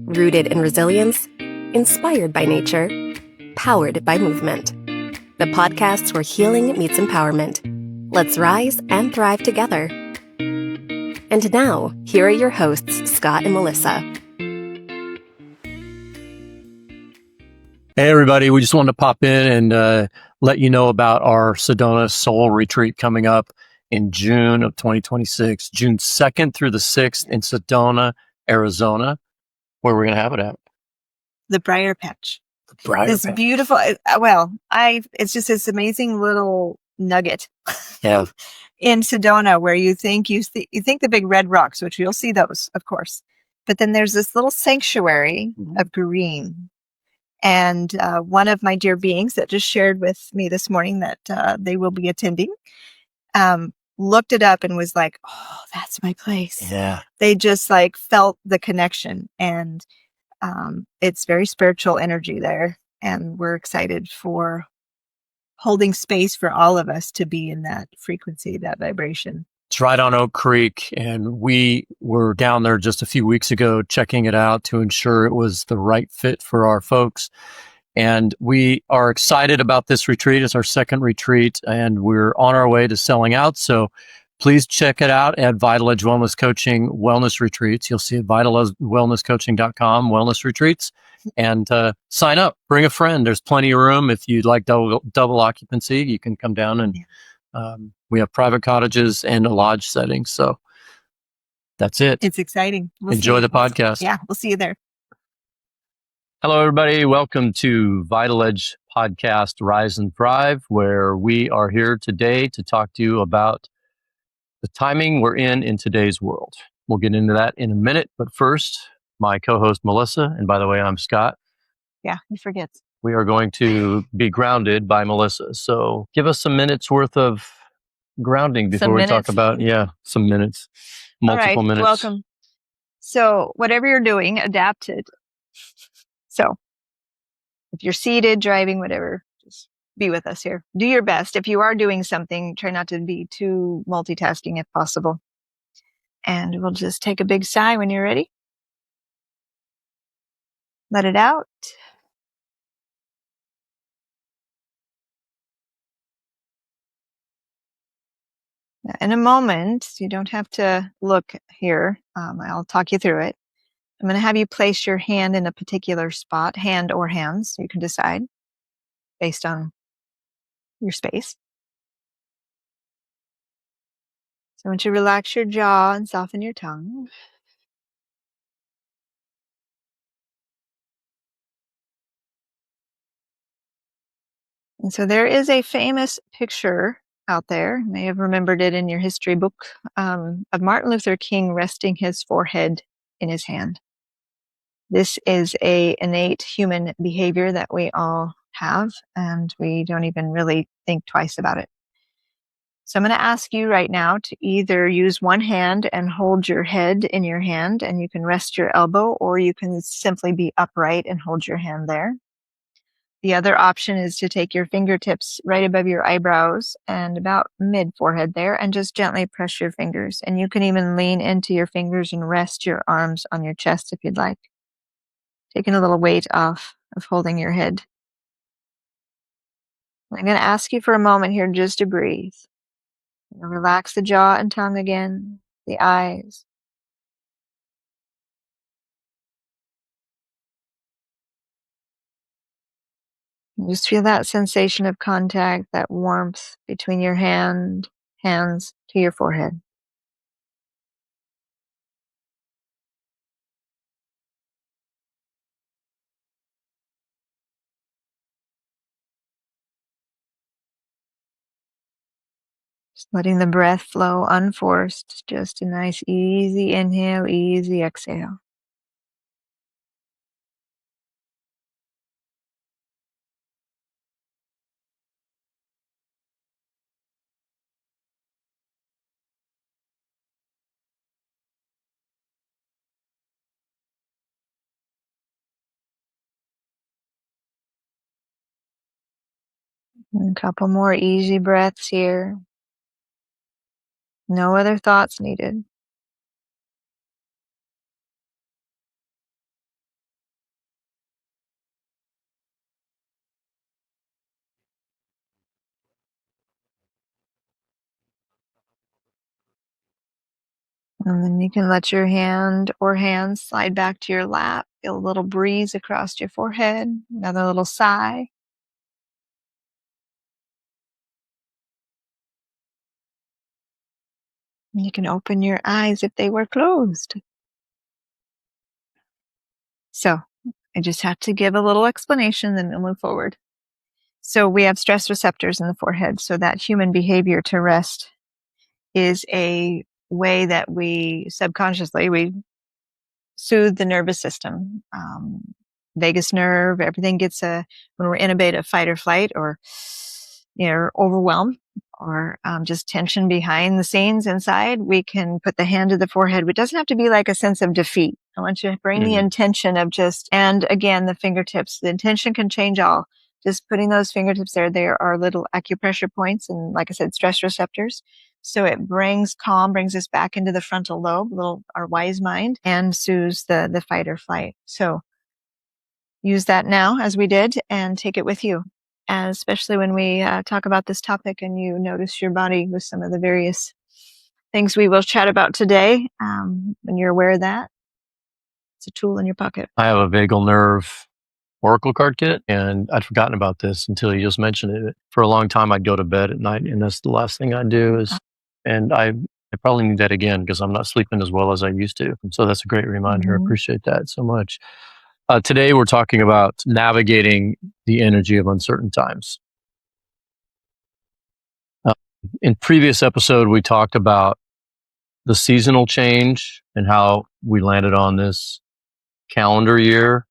Rooted in resilience, inspired by nature, powered by movement. The podcast where healing meets empowerment. Let's rise and thrive together. And now, here are your hosts, Scott and Melissa. Hey, everybody. We just wanted to pop in and let you know about our Sedona Soul Retreat coming up in June of 2026, June 2nd through the 6th in Sedona, Arizona, where we're going to have it at. The Briar Patch. Briar This Patch. beautiful, it's just this amazing little nugget. Yeah. In Sedona, where you think the big red rocks, which you'll see those, of course. But then there's this little sanctuary of green. And one of my dear beings that just shared with me this morning that they will be attending, looked it up and was like, oh, that's my place. Yeah. They just like felt the connection, and it's very spiritual energy there. And we're excited for holding space for all of us to be in that frequency, that vibration. It's right on Oak Creek, and we were down there just a few weeks ago checking it out to ensure it was the right fit for our folks. And we are excited about this retreat. It's our second retreat, and we're on our way to selling out. So please check it out at Vital Edge Wellness Coaching Wellness Retreats. You'll see it at vitalwellnesscoaching.com, Wellness Retreats, and sign up. Bring a friend. There's plenty of room. If you'd like double occupancy, you can come down, and we have private cottages and a lodge setting. So that's it. It's exciting. Enjoy the podcast. Yeah, we'll see you there. Hello, everybody. Welcome to Vital Edge Podcast, Rise and Thrive, where we are here today to talk to you about the timing we're in today's world. We'll get into that in a minute. But first, my co-host, Melissa, and by the way, I'm Scott. Yeah, he forgets. We are going to be grounded by Melissa. So give us some minutes worth of grounding before we talk about, some minutes, multiple minutes. Welcome. So whatever you're doing, adapt it. So if you're seated, driving, whatever, just be with us here. Do your best. If you are doing something, try not to be too multitasking if possible. And we'll just take a big sigh when you're ready. Let it out. In a moment, you don't have to look here. I'll talk you through it. I'm going to have you place your hand in a particular spot, hand or hands. You can decide based on your space. So I want you to relax your jaw and soften your tongue. And so there is a famous picture out there, you may have remembered it in your history book, of Martin Luther King resting his forehead in his hand. This is a innate human behavior that we all have, and we don't even really think twice about it. So I'm going to ask you right now to either use one hand and hold your head in your hand, and you can rest your elbow, or you can simply be upright and hold your hand there. The other option is to take your fingertips right above your eyebrows and about mid-forehead there, and just gently press your fingers. And you can even lean into your fingers and rest your arms on your chest if you'd like, taking a little weight off of holding your head. I'm going to ask you for a moment here just to breathe. Relax the jaw and tongue again, the eyes. Just feel that sensation of contact, that warmth between your hands to your forehead. Just letting the breath flow unforced, just a nice easy inhale, easy exhale. And a couple more easy breaths here. No other thoughts needed. And then you can let your hand or hands slide back to your lap. Feel a little breeze across your forehead. Another little sigh. And you can open your eyes if they were closed. So I just have to give a little explanation, then we'll move forward. So we have stress receptors in the forehead. So that human behavior to rest is a way that we subconsciously, we soothe the nervous system. Vagus nerve, everything gets when we're in a fight or flight, or overwhelmed, or just tension behind the scenes inside, we can put the hand to the forehead. It doesn't have to be like a sense of defeat. I want you to bring the intention of and again, the fingertips. The intention can change all. Just putting those fingertips there are little acupressure points, and like I said, stress receptors. So it brings calm, brings us back into the frontal lobe, our wise mind, and soothes the fight or flight. So use that now, as we did, and take it with you, especially when we talk about this topic and you notice your body with some of the various things we will chat about today. When you're aware of that, it's a tool in your pocket. I have a vagal nerve oracle card kit, and I'd forgotten about this until you just mentioned it. For a long time, I'd go to bed at night, and that's the last thing I'd do and I probably need that again because I'm not sleeping as well as I used to. And so that's a great reminder. I appreciate that so much. Today, we're talking about navigating the energy of uncertain times. In previous episode, we talked about the seasonal change and how we landed on this calendar year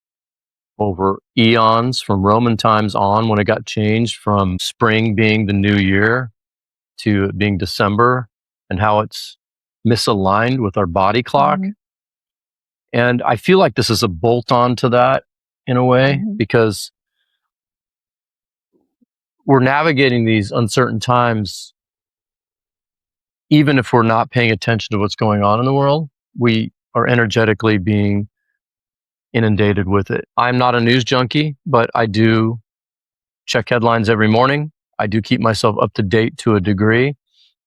over eons from Roman times on, when it got changed from spring being the new year to it being December, and how it's misaligned with our body clock. And I feel like this is a bolt on to that in a way, because we're navigating these uncertain times. Even if we're not paying attention to what's going on in the world, we are energetically being inundated with it. I'm not a news junkie, but I do check headlines every morning. I do keep myself up to date to a degree.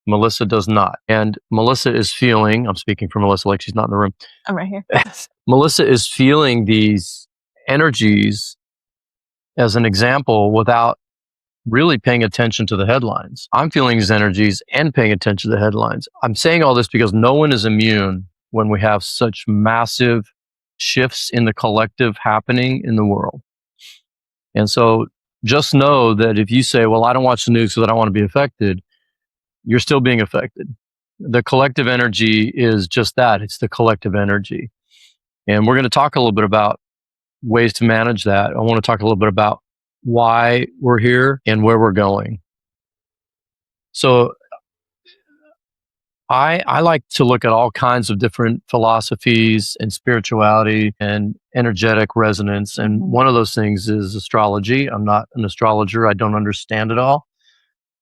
Melissa does not. And Melissa is feeling, I'm speaking for Melissa like she's not in the room. I'm right here. Melissa is feeling these energies, as an example, without really paying attention to the headlines. I'm feeling these energies and paying attention to the headlines. I'm saying all this because no one is immune when we have such massive shifts in the collective happening in the world. And so just know that if you say, well, I don't watch the news because I don't want to be affected, you're still being affected. The collective energy is just that. It's the collective energy. And we're going to talk a little bit about ways to manage that. I want to talk a little bit about why we're here and where we're going. So I like to look at all kinds of different philosophies and spirituality and energetic resonance. And one of those things is astrology. I'm not an astrologer. I don't understand it all.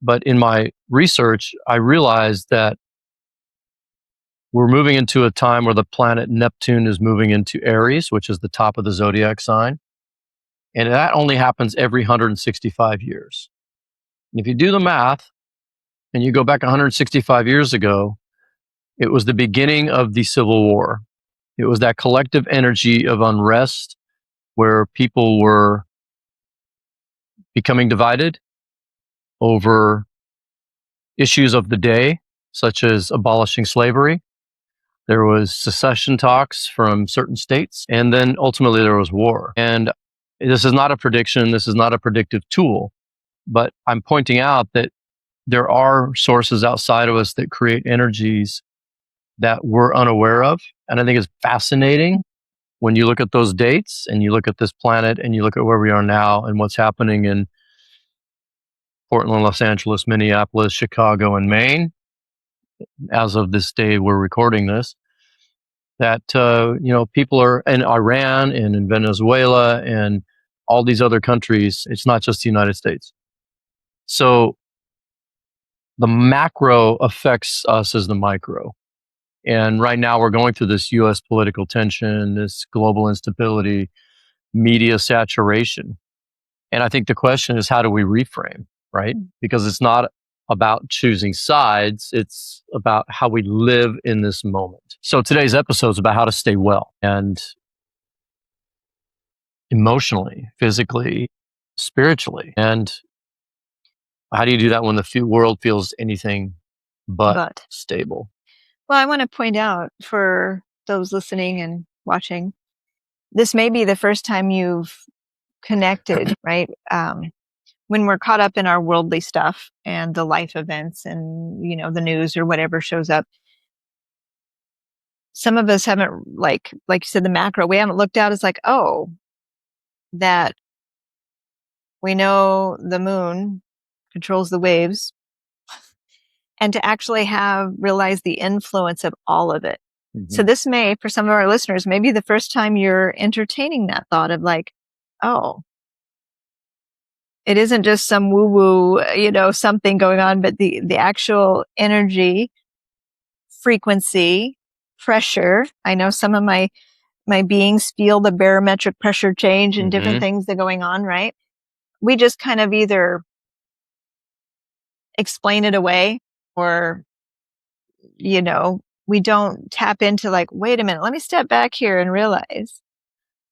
But in my research, I realized that we're moving into a time where the planet Neptune is moving into Aries, which is the top of the zodiac sign. And that only happens every 165 years. And if you do the math and you go back 165 years ago, it was the beginning of the Civil War. It was that collective energy of unrest where people were becoming divided over issues of the day, such as abolishing slavery. There was secession talks from certain states, and then ultimately there was war. And this is not a prediction, this is not a predictive tool, but I'm pointing out that there are sources outside of us that create energies that we're unaware of. And I think it's fascinating when you look at those dates and you look at this planet and you look at where we are now and what's happening in Portland, Los Angeles, Minneapolis, Chicago, and Maine. As of this day, we're recording this, that, people are in Iran and in Venezuela and all these other countries. It's not just the United States. So the macro affects us as the micro. And right now we're going through this U.S. political tension, this global instability, media saturation. And I think the question is, how do we reframe, right? Because it's not about choosing sides. It's about how we live in this moment. So today's episode is about how to stay well, and emotionally, physically, spiritually. And how do you do that when the world feels anything but stable? Well, I want to point out for those listening and watching, this may be the first time you've connected, right? When we're caught up in our worldly stuff and the life events and, the news or whatever shows up, some of us haven't, like you said, the macro, we haven't looked out as like, oh, that we know the moon controls the waves, and to actually realize the influence of all of it. Mm-hmm. So this may, for some of our listeners, maybe the first time you're entertaining that thought of like, oh, it isn't just some woo-woo, something going on, but the actual energy, frequency, pressure. I know some of my beings feel the barometric pressure change and different things that are going on, right? We just kind of either explain it away or, we don't tap into like, wait a minute, let me step back here and realize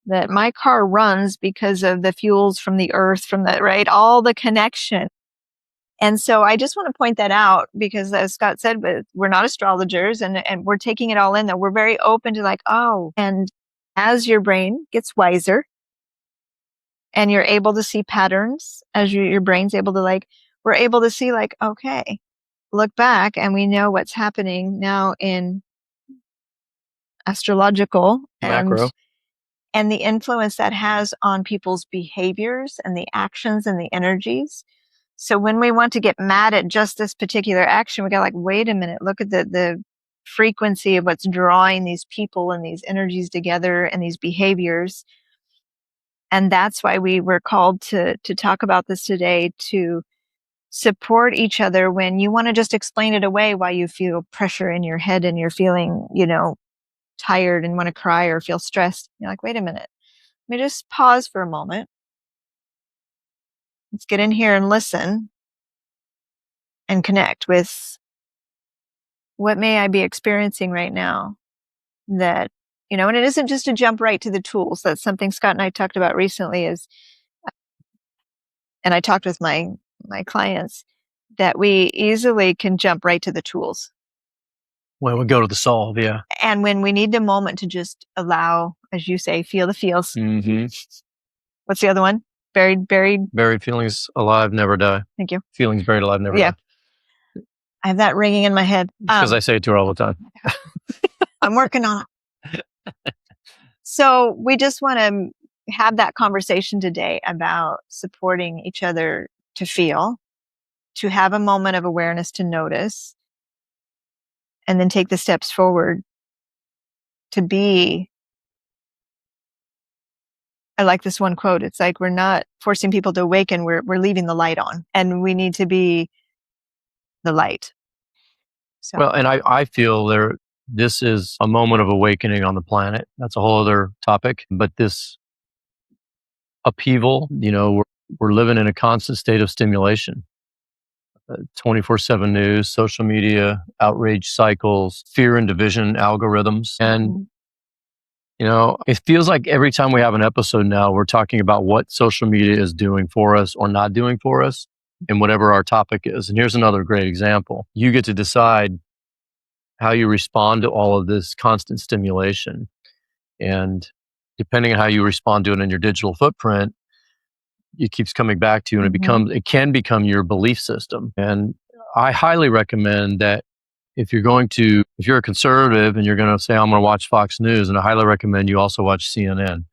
that my car runs because of the fuels from the earth, right? All the connection. And so I just want to point that out because, as Scott said, we're not astrologers and we're taking it all in, that we're very open to like, oh, and as your brain gets wiser and you're able to see patterns, as your brain's able to we're able to see like, okay, look back and we know what's happening now in astrological macro and the influence that has on people's behaviors and the actions and the energies. So when we want to get mad at just this particular action, we got like, wait a minute, look at the frequency of what's drawing these people and these energies together and these behaviors. And that's why we were called to talk about this today, to support each other when you want to just explain it away while you feel pressure in your head and you're feeling, tired and want to cry or feel stressed. You're like, wait a minute, let me just pause for a moment. Let's get in here and listen and connect with what may I be experiencing right now that, and it isn't just to jump right to the tools. That's something Scott and I talked about recently and I talked with my clients, that we easily can jump right to the tools. When we go to the solve, yeah. And when we need a moment to just allow, as you say, feel the feels. Mm-hmm. What's the other one? Buried feelings alive, never die. Thank you. Feelings buried alive, never die. I have that ringing in my head. Because I say it to her all the time. I'm working on it. So we just want to have that conversation today about supporting each other to feel, to have a moment of awareness to notice, and then take the steps forward to be. I like this one quote. It's like, we're not forcing people to awaken. We're leaving the light on, and we need to be the light. So. Well, and I feel this is a moment of awakening on the planet. That's a whole other topic. But this upheaval, we're living in a constant state of stimulation. 24/7 news, social media, outrage cycles, fear and division algorithms. And, it feels like every time we have an episode now, we're talking about what social media is doing for us or not doing for us, and whatever our topic is. And here's another great example. You get to decide how you respond to all of this constant stimulation. And depending on how you respond to it in your digital footprint, it keeps coming back to you, and it can become your belief system. And I highly recommend that if you're a conservative and you're going to say, I'm going to watch Fox News, and I highly recommend you also watch CNN.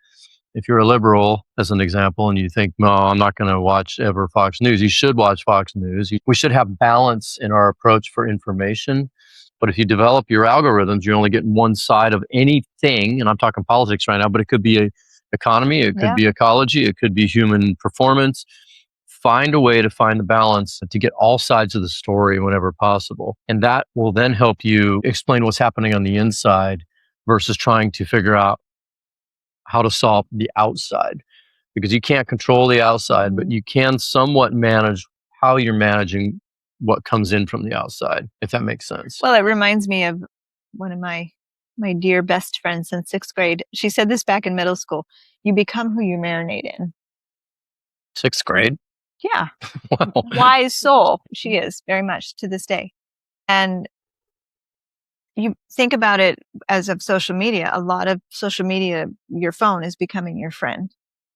If you're a liberal, as an example, and you think, no, I'm not going to watch ever Fox News, you should watch Fox News. We should have balance in our approach for information. But if you develop your algorithms, you're only getting one side of anything. And I'm talking politics right now, but it could be economy, it could be ecology, it could be human performance. Find a way to find the balance to get all sides of the story whenever possible. And that will then help you explain what's happening on the inside versus trying to figure out how to solve the outside. Because you can't control the outside, but you can somewhat manage how you're managing what comes in from the outside, if that makes sense. Well, it reminds me of one of my dear best friends since 6th grade. She said this back in middle school: you become who you marinate in. 6th grade? Yeah. Wow. Wise soul. She is very much to this day. And you think about it as of social media, a lot of social media, your phone is becoming your friend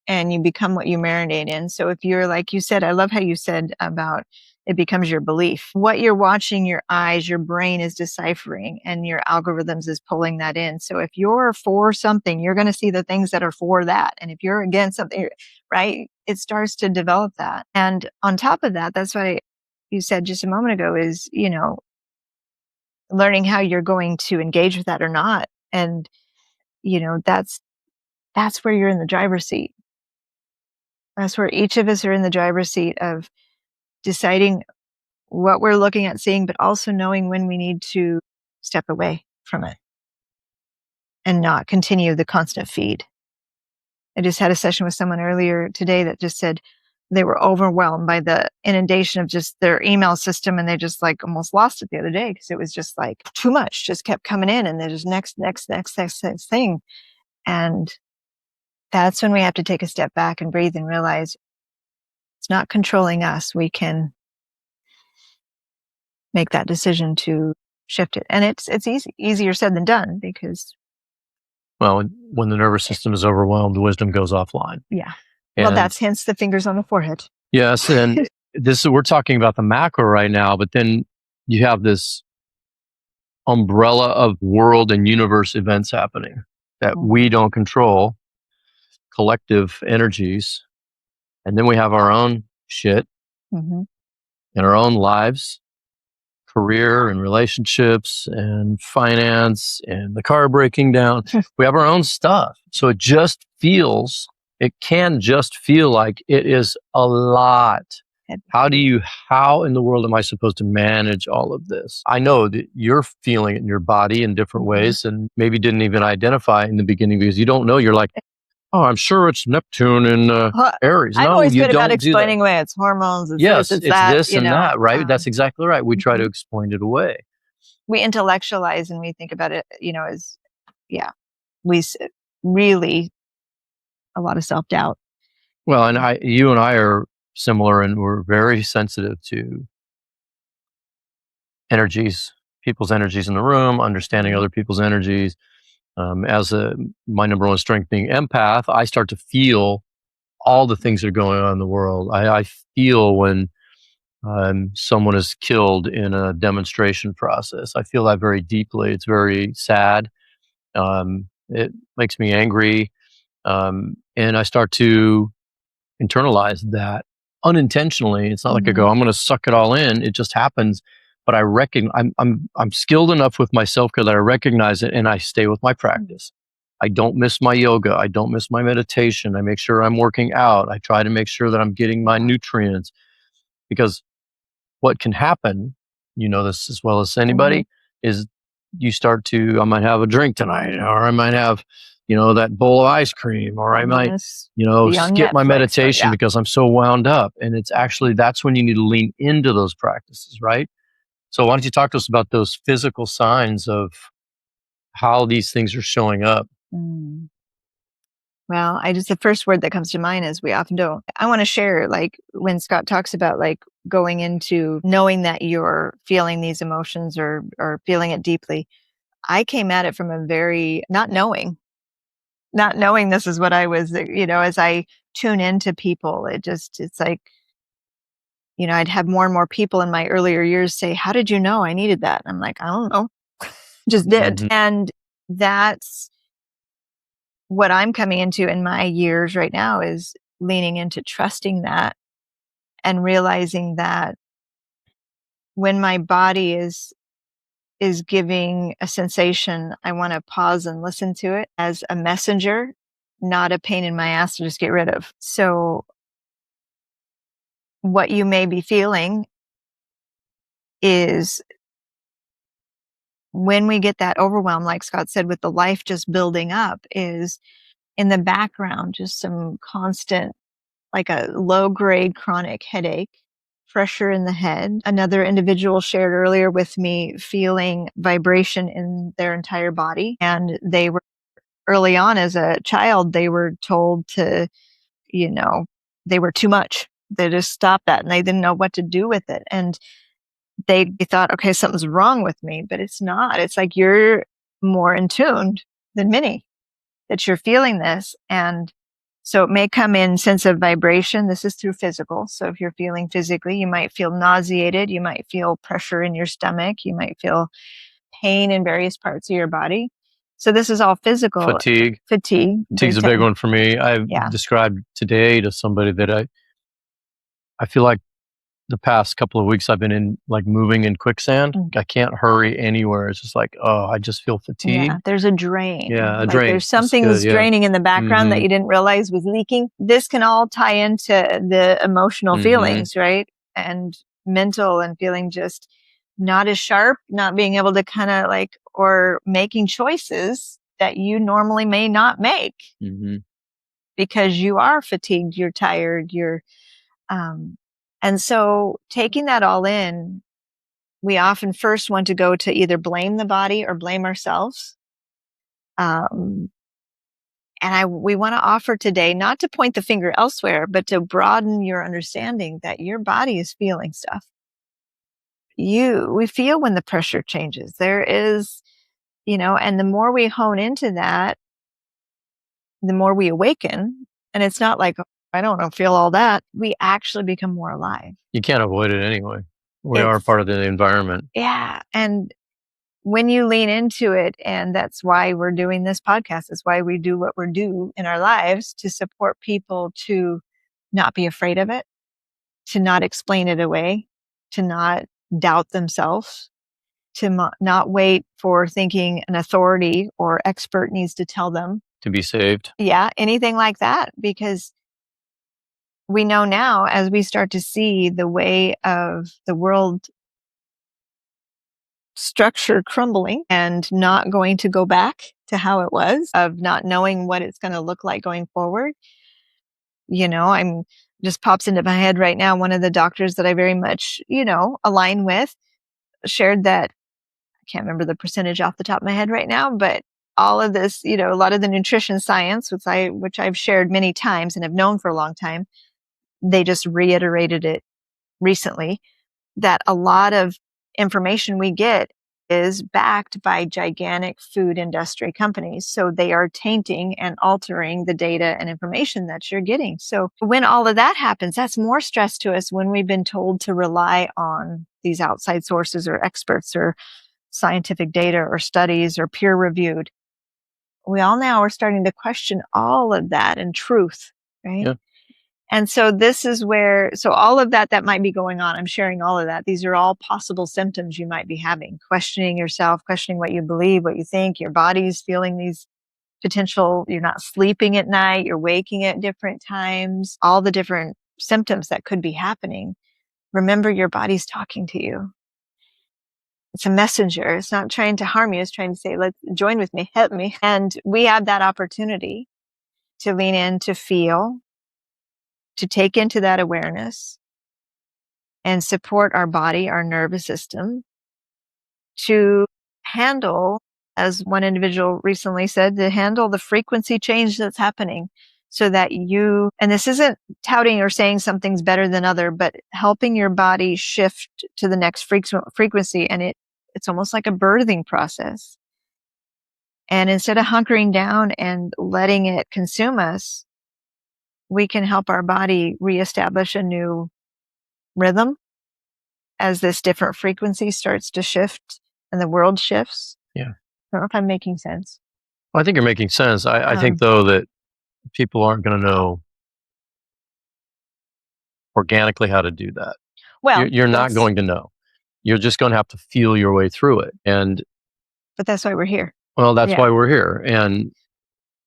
and you become what you marinate in. So if you're, like you said, I love how you said about it becomes your belief. What you're watching, your eyes, your brain is deciphering and your algorithms is pulling that in. So if you're for something, you're going to see the things that are for that. And if you're against something, right, it starts to develop that. And on top of that, that's what you said just a moment ago is, learning how you're going to engage with that or not. And, that's where you're in the driver's seat. That's where each of us are in the driver's seat of deciding what we're looking at seeing, but also knowing when we need to step away from it and not continue the constant feed. I just had a session with someone earlier today that just said they were overwhelmed by the inundation of just their email system, and they just like almost lost it the other day because it was just like too much just kept coming in, and there's next thing. And that's when we have to take a step back and breathe and realize it's not controlling us. We can make that decision to shift it. And it's easier said than done because, Well, when the nervous system is overwhelmed, wisdom goes offline. yeah. Well, And that's hence the fingers on the forehead. yes, and we're talking about the macro right now, but then you have this umbrella of world and universe events happening that we don't control, collective energies. And then we have our own shit in our own lives, career and relationships and finance and the car breaking down. We have our own stuff. So it can just feel like it is a lot. How in the world am I supposed to manage all of this? I know that you're feeling it in your body in different ways and maybe didn't even identify in the beginning because you don't know. You're like, oh, I'm sure it's Neptune and Aries. I'm No, always you good about don't do that. explaining away it's hormones. It's Yes, this, it's that, this and that, right? That's exactly right. We try to explain it away. We intellectualize and we think about it, as, really a lot of self-doubt. Well, and you and I are similar, and we're very sensitive to energies, people's energies in the room, understanding other people's energies. As my number one strength being empath, I start to feel all the things that are going on in the world. I feel when someone is killed in a demonstration process. I feel that very deeply. It's very sad. It makes me angry. And I start to internalize that unintentionally. It's not like I go, I'm going to suck it all in. It just happens. But I reckon I'm skilled enough with myself because I recognize it and I stay with my practice. I don't miss my yoga. I don't miss my meditation. I make sure I'm working out. I try to make sure that I'm getting my nutrients, because what can happen, this as well as anybody, is I might have a drink tonight, or I might have, that bowl of ice cream, or I might, skip my meditation because I'm so wound up. And it's actually, that's when you need to lean into those practices, right? So why don't you talk to us about those physical signs of how these things are showing up? Well, the first word that comes to mind is we often don't. I want to share, like when Scott talks about like going into knowing that you're feeling these emotions or feeling it deeply. I came at it from a very not knowing this is what I was, as I tune into people, it's like, I'd have more and more people in my earlier years say, how did you know I needed that? And I'm like, I don't know, just did. And that's what I'm coming into in my years right now, is leaning into trusting that and realizing that when my body is giving a sensation, I want to pause and listen to it as a messenger, not a pain in my ass to just get rid of. So what you may be feeling is when we get that overwhelm, like Scott said, with the life just building up, is in the background, just some constant, like a low grade chronic headache pressure in the head. Another individual shared earlier with me feeling vibration in their entire body. And they were early on as a child, they were told to, they were too much. They just stopped that and they didn't know what to do with it. And they thought, okay, something's wrong with me, but it's not. It's like you're more in tune than many, that you're feeling this. And so it may come in sense of vibration. This is through physical. So if you're feeling physically, you might feel nauseated. You might feel pressure in your stomach. You might feel pain in various parts of your body. So this is all physical. Fatigue. Fatigue's a big one for me. I've described today to somebody that I feel like the past couple of weeks I've been in like moving in quicksand. I can't hurry anywhere. It's just like, I just feel fatigued. Yeah, there's a drain. Yeah, like drain. There's something that's draining in the background that you didn't realize was leaking. This can all tie into the emotional feelings, right? And mental and feeling just not as sharp, not being able to kind of or making choices that you normally may not make because you are fatigued, you're tired, and so taking that all in, we often first want to go to either blame the body or blame ourselves. And we want to offer today, not to point the finger elsewhere, but to broaden your understanding that your body is feeling stuff. We feel when the pressure changes. There is, and the more we hone into that, the more we awaken. And it's not like, I don't feel all that. We actually become more alive. You can't avoid it anyway. We are part of the environment. Yeah. And when you lean into it, and that's why we're doing this podcast, is why we do what we do in our lives, to support people to not be afraid of it, to not explain it away, to not doubt themselves, to not wait for thinking an authority or expert needs to tell them. To be saved. Yeah, anything like that. Because we know now, as we start to see the way of the world structure crumbling and not going to go back to how it was, of not knowing what it's going to look like going forward. I'm just pops into my head right now. One of the doctors that I very much, align with shared that, I can't remember the percentage off the top of my head right now, but all of this, a lot of the nutrition science, which I've shared many times and have known for a long time, they just reiterated it recently, that a lot of information we get is backed by gigantic food industry companies. So they are tainting and altering the data and information that you're getting. So when all of that happens, that's more stress to us when we've been told to rely on these outside sources or experts or scientific data or studies or peer reviewed. We all now are starting to question all of that and truth, right? Yeah. And so this is where, all of that might be going on. I'm sharing all of that. These are all possible symptoms you might be having. Questioning yourself, questioning what you believe, what you think, your body's feeling these potential, you're not sleeping at night, you're waking at different times, all the different symptoms that could be happening. Remember, your body's talking to you. It's a messenger. It's not trying to harm you. It's trying to say, let's join with me, help me. And we have that opportunity to lean in, to feel, to take into that awareness and support our body, our nervous system, to handle, as one individual recently said, to handle the frequency change that's happening, so that and this isn't touting or saying something's better than other, but helping your body shift to the next frequency. And it's almost like a birthing process. And instead of hunkering down and letting it consume us, we can help our body reestablish a new rhythm as this different frequency starts to shift and the world shifts. Yeah. I don't know if I'm making sense. Well, I think you're making sense. I think, though, that people aren't going to know organically how to do that. Well, you're not going to know. You're just going to have to feel your way through it. But that's why we're here. Well, that's why we're here. And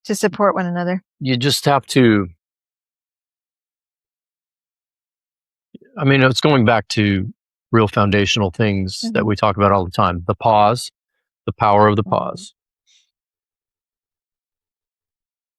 to support one another. You just have to, it's going back to real foundational things that we talk about all the time. The pause, the power of the pause.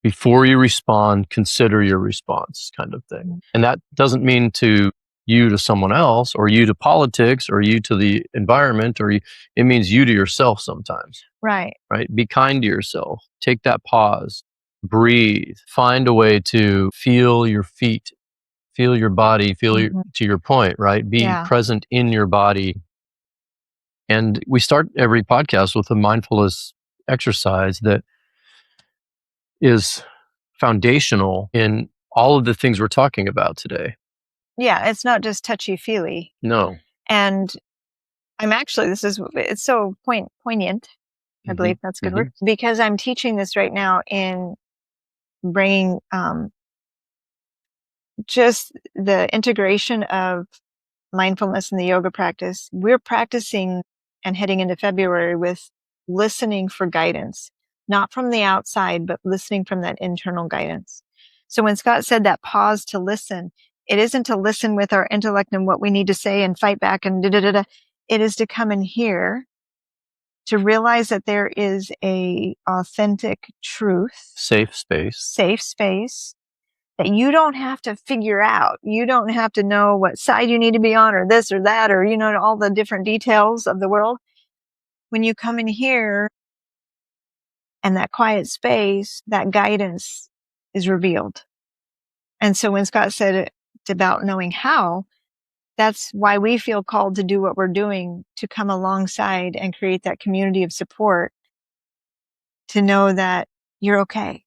Before you respond, consider your response, kind of thing. And that doesn't mean to you to someone else, or you to politics, or you to the environment, or it means you to yourself sometimes. Right. Right? Be kind to yourself. Take that pause. Breathe. Find a way to feel your feet, feel your body, to your point, right? Be present in your body. And we start every podcast with a mindfulness exercise that is foundational in all of the things we're talking about today. Yeah, it's not just touchy-feely. No. And it's so poignant. I believe that's a good word. Because I'm teaching this right now in bringing just the integration of mindfulness in the yoga practice. We're practicing and heading into February with listening for guidance, not from the outside, but listening from that internal guidance. So when Scott said that pause to listen, it isn't to listen with our intellect and what we need to say and fight back and da-da-da-da. It is to come in here, to realize that there is a authentic truth, safe space, that you don't have to figure out. You don't have to know what side you need to be on or this or that, or, all the different details of the world. When you come in here and that quiet space, that guidance is revealed. And so when Scott said it's about knowing how, that's why we feel called to do what we're doing, to come alongside and create that community of support, to know that you're okay.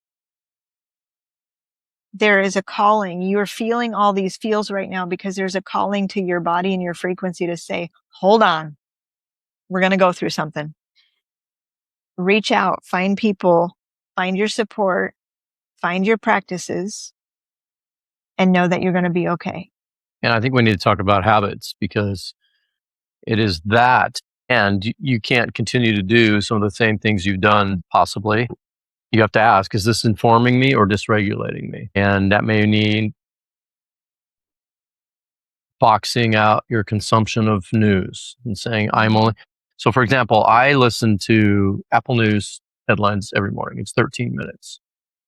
There is a calling. You're feeling all these feels right now because there's a calling to your body and your frequency to say, hold on, we're going to go through something. Reach out, find people, find your support, find your practices, and know that you're going to be okay. And I think we need to talk about habits, because it is that, and you can't continue to do some of the same things you've done, possibly. You have to ask, is this informing me or dysregulating me? And that may mean boxing out your consumption of news and saying, so for example, I listen to Apple News headlines every morning. It's 13 minutes.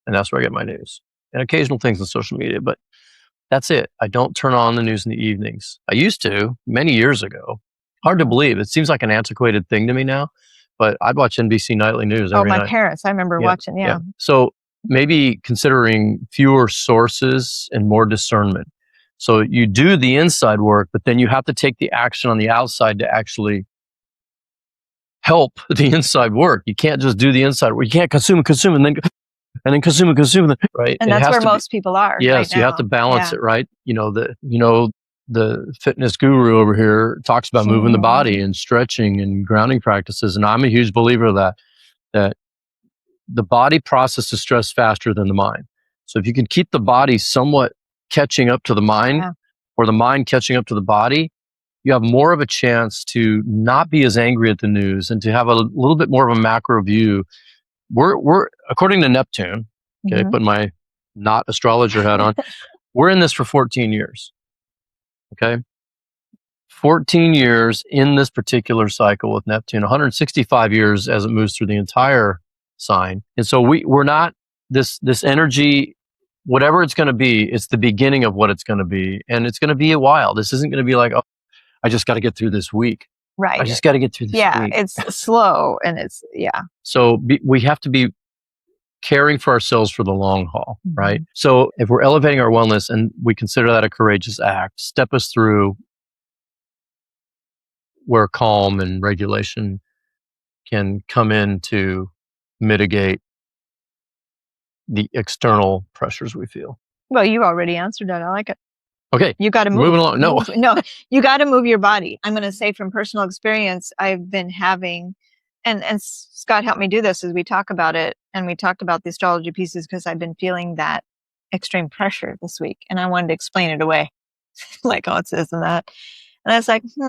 And that's where I get my news. And occasional things on social media, but that's it. I don't turn on the news in the evenings. I used to many years ago. Hard to believe. It seems like an antiquated thing to me now, but I'd watch NBC nightly news every night. My parents, I remember watching, yeah. So maybe considering fewer sources and more discernment. So you do the inside work, but then you have to take the action on the outside to actually help the inside work. You can't just do the inside work. You can't consume, and then consume, right? And that's where most people are. Yes, right now. You have to balance it, right? The fitness guru over here talks about moving the body and stretching and grounding practices, and I'm a huge believer of that the body processes stress faster than the mind. So if you can keep the body somewhat catching up to the mind, or the mind catching up to the body, you have more of a chance to not be as angry at the news and to have a little bit more of a macro view. We're according to Neptune, okay, put my not astrologer hat on, we're in this for 14 years. Okay. 14 years in this particular cycle with Neptune, 165 years as it moves through the entire sign. And so we're not this energy, whatever it's going to be, it's the beginning of what it's going to be. And it's going to be a while. This isn't going to be like, oh, I just got to get through this week. Right. I just got to get through this week. Yeah, it's slow and So we have to be caring for ourselves for the long haul, right? So if we're elevating our wellness and we consider that a courageous act, step us through where calm and regulation can come in to mitigate the external pressures we feel. Well, you already answered that. I like it. Okay. You got to move. Moving along. No, you got to move your body. I'm going to say from personal experience, I've been having, and Scott helped me do this as we talk about it. And we talked about the astrology pieces because I've been feeling that extreme pressure this week. And I wanted to explain it away. Like, oh, it's this and that. And I was like, I'm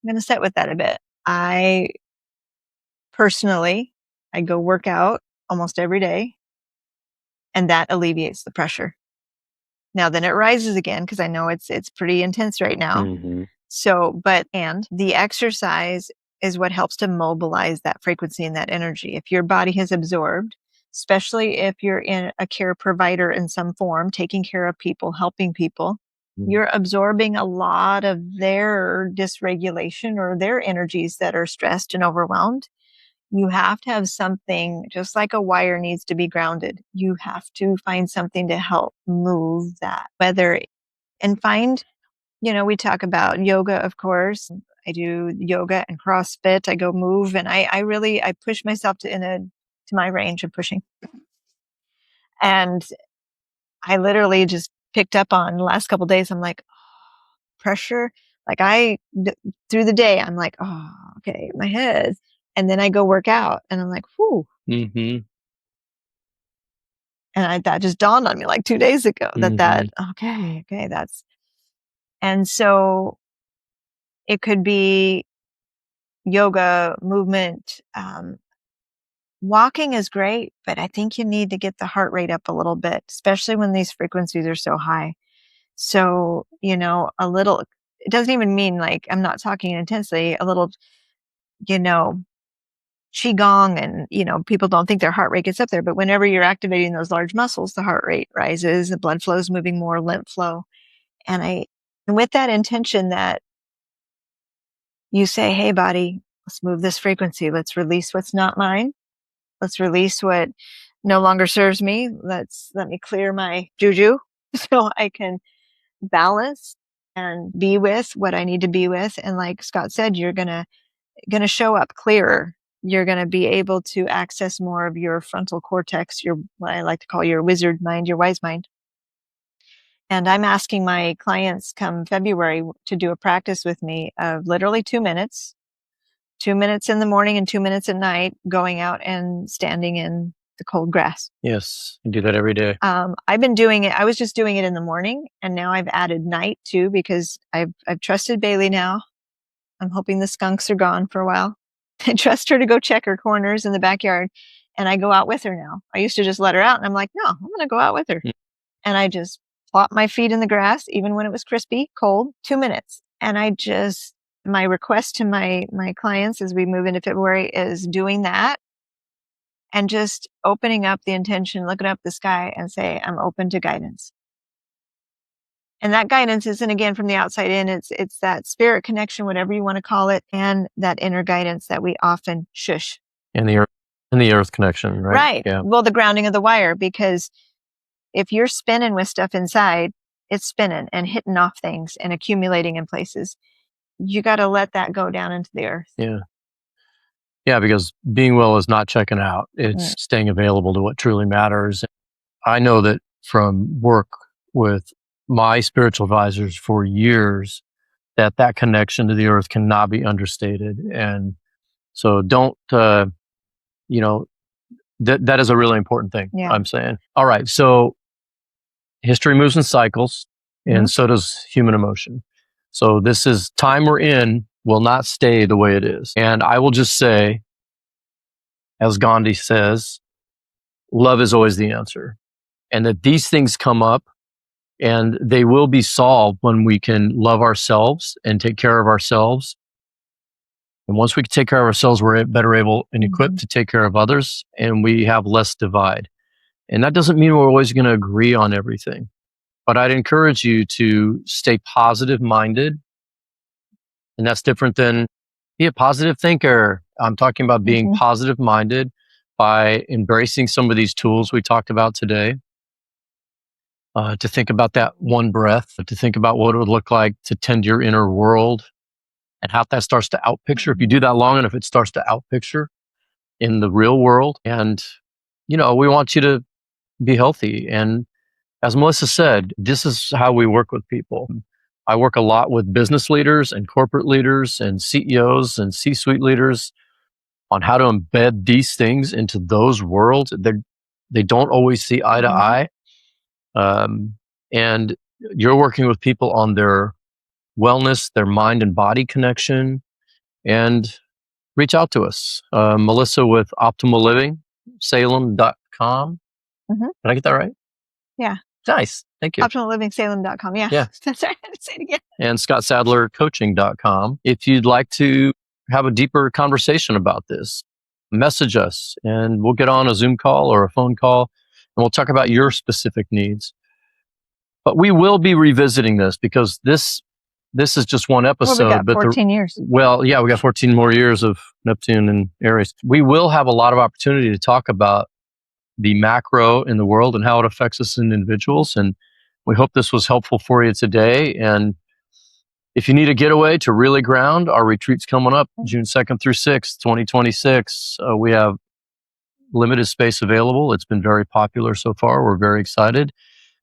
going to sit with that a bit. I go work out almost every day. And that alleviates the pressure. Now then it rises again because I know it's pretty intense right now. So, and the exercise is what helps to mobilize that frequency and that energy. If your body has absorbed, especially if you're in a care provider in some form, taking care of people, helping people, You're absorbing a lot of their dysregulation or their energies that are stressed and overwhelmed. You have to have something, just like a wire needs to be grounded. You have to find something to help move that, and find, we talk about yoga, of course. I do yoga and CrossFit. I go move, and I really push myself to my range of pushing. And I literally just picked up on the last couple of days. I'm like, pressure. Like through the day, I'm like, oh, okay, my head. And then I go work out and I'm like, whew. Mm-hmm. And that just dawned on me like 2 days ago okay, and so it could be yoga, movement, walking is great, but I think you need to get the heart rate up a little bit, especially when these frequencies are so high. So, a little, it doesn't even mean like, I'm not talking intensely, a little, Qigong, and, people don't think their heart rate gets up there, but whenever you're activating those large muscles, the heart rate rises, the blood flow is moving more, lymph flow. And with that intention that you say, hey, body, let's move this frequency. Let's release what's not mine. Let's release what no longer serves me. Let me clear my juju so I can balance and be with what I need to be with. And like Scott said, you're going to show up clearer. You're going to be able to access more of your frontal cortex, what I like to call your wizard mind, your wise mind. And I'm asking my clients come February to do a practice with me of literally 2 minutes, 2 minutes in the morning and 2 minutes at night, going out and standing in the cold grass. Yes, I do that every day. I've been doing it. I was just doing it in the morning, and now I've added night too, because I've trusted Bailey now. I'm hoping the skunks are gone for a while. I trust her to go check her corners in the backyard, and I go out with her now. I used to just let her out, and I'm like, no, I'm going to go out with her. And I just plop my feet in the grass, even when it was crispy, cold, 2 minutes. And my request to my clients as we move into February is doing that and just opening up the intention, looking up the sky and say, I'm open to guidance. And that guidance isn't, again, from the outside in. It's that spirit connection, whatever you want to call it, and that inner guidance that we often shush. And the earth connection, right? Right. Yeah. Well, the grounding of the wire, because if you're spinning with stuff inside, it's spinning and hitting off things and accumulating in places. You got to let that go down into the earth. Yeah. Yeah, because being well is not checking out. It's staying available to what truly matters. I know that from work with my spiritual advisors for years, that connection to the earth cannot be understated. And so that is a really important thing, Yeah. I'm saying. All right. So history moves in cycles, and so does human emotion. So this is time we're in will not stay the way it is. And I will just say, as Gandhi says, love is always the answer. And that these things come up and they will be solved when we can love ourselves and take care of ourselves. And once we can take care of ourselves, we're better able and equipped to take care of others, and we have less divide. And that doesn't mean we're always going to agree on everything. But I'd encourage you to stay positive minded. And that's different than be a positive thinker. I'm talking about being positive minded by embracing some of these tools we talked about today. To think about that one breath, to think about what it would look like to tend your inner world and how that starts to outpicture. If you do that long enough, it starts to outpicture in the real world. And, we want you to be healthy. And as Melissa said, this is how we work with people. I work a lot with business leaders and corporate leaders and CEOs and C-suite leaders on how to embed these things into those worlds. They don't always see eye to eye. And you're working with people on their wellness, their mind and body connection, and reach out to us. Melissa with optimallivingsalem.com. Did I get that right? Yeah. Nice. Thank you. Optimallivingsalem.com. Yeah. Yeah. That's right. I had to say it again. And scottsadlercoaching.com. If you'd like to have a deeper conversation about this, message us and we'll get on a Zoom call or a phone call and we'll talk about your specific needs. But we will be revisiting this because this is just one episode. Well, we got 14 years. Well, yeah, we got 14 more years of Neptune and Aries. We will have a lot of opportunity to talk about the macro in the world and how it affects us as individuals. And we hope this was helpful for you today. And if you need a getaway to really ground, our retreat's coming up June 2nd through 6th, 2026. We have limited space available. It's been very popular so far. We're very excited.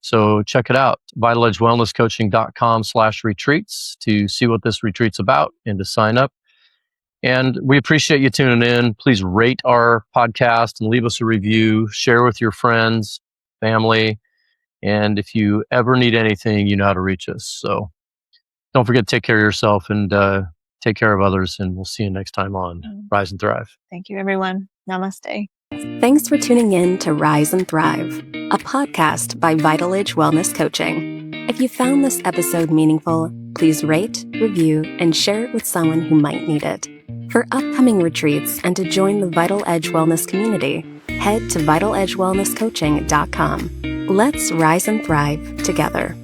So check it out, vitaledgewellnesscoaching.com/retreats to see what this retreat's about and to sign up. And we appreciate you tuning in. Please rate our podcast and leave us a review. Share with your friends, family. And if you ever need anything, you know how to reach us. So don't forget to take care of yourself and take care of others. And we'll see you next time on Rise and Thrive. Thank you, everyone. Namaste. Thanks for tuning in to Rise and Thrive, a podcast by Vital Age Wellness Coaching. If you found this episode meaningful, please rate, review, and share it with someone who might need it. For upcoming retreats and to join the Vital Edge Wellness community, head to vitaledgewellnesscoaching.com. Let's rise and thrive together.